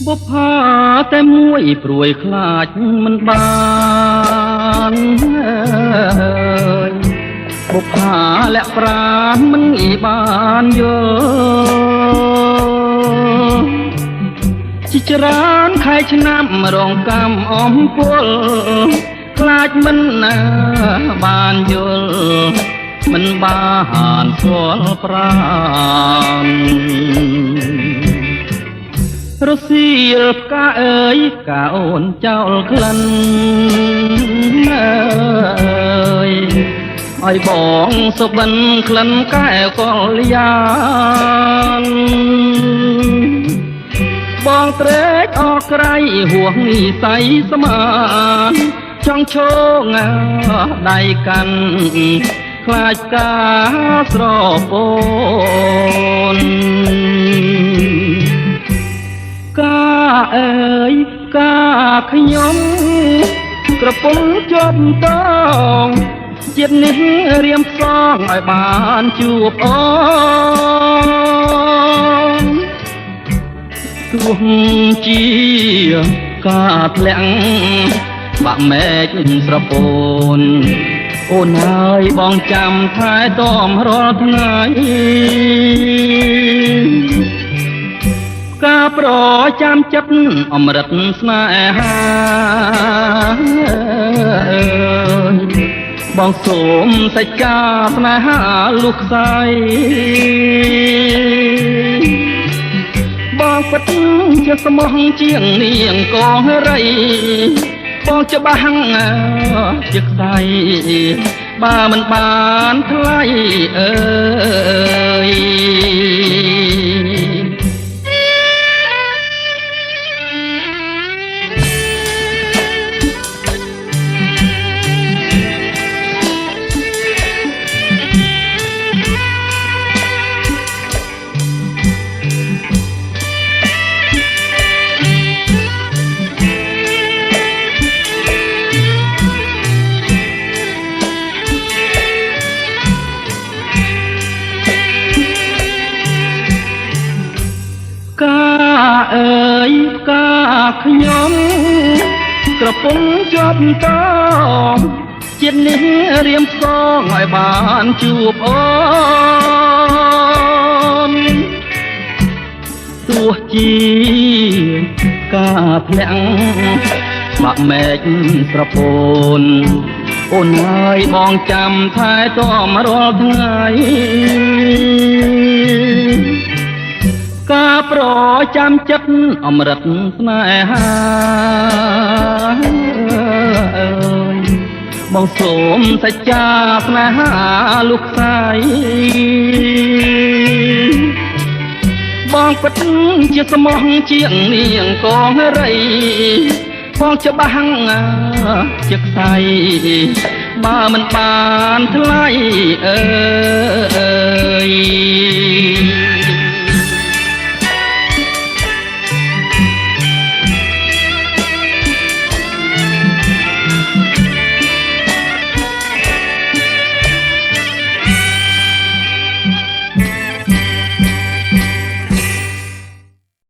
បុប្ផាតែមួយព្រួយខ្លាចមិនបានបុប្ផាលាក់ប្រាណមិនបានយល់ជាច្រើនខែឆ្នាំរងកម្មអំពលខ្លាចមិនបានយល់មិនបានស្គាល់ប្រាណរសៀលផ្កាអើយផ្កាអូនចោលក្លិនឲ្យបងសុបិនក្លិនកែវកលយានបងត្រេកអរក្រៃហួងនិស័យស្មានចង់ឈងដៃកាន់ខ្លាចការស្រពនកាអើយកាខ្ញុំក្រពុំជាប់តងជាតិនេះរៀមផ្សងឲ្យបានជួបអូនទោះជាការធ្លាក់បាក់មែកស្រពោនអូនហើយបងចាំថែទាំរាល់ថ្ងៃការប្រចាំចិត្តអមរិតស្នេហាបងសូមសច្ចាស្នេហាលុះខ្សែបងពិតជាស្មោះជាងនាងកងរីបងច្បាស់ជាខ្សែបើមិនបានថ្លៃអើយកាអើយកាខ្ញុំក្រពុំជាប់តងជាតិនេះរៀមផ្សងឲ្យបានជួបអូនទោះជាការធ្លាក់បាក់មែកស្រពោនអូនហើយបងចាំថែទាំរាល់ថ្ងៃការប្រចាំចិត្តអមរិតស្នេហាបងសូមសច្ចាស្នេហាលុះខ្សែបងពិតជាស្មោះជាងនាងកងរីបងច្បាស់ជាខ្សែបើមិនបានថ្លៃអើយ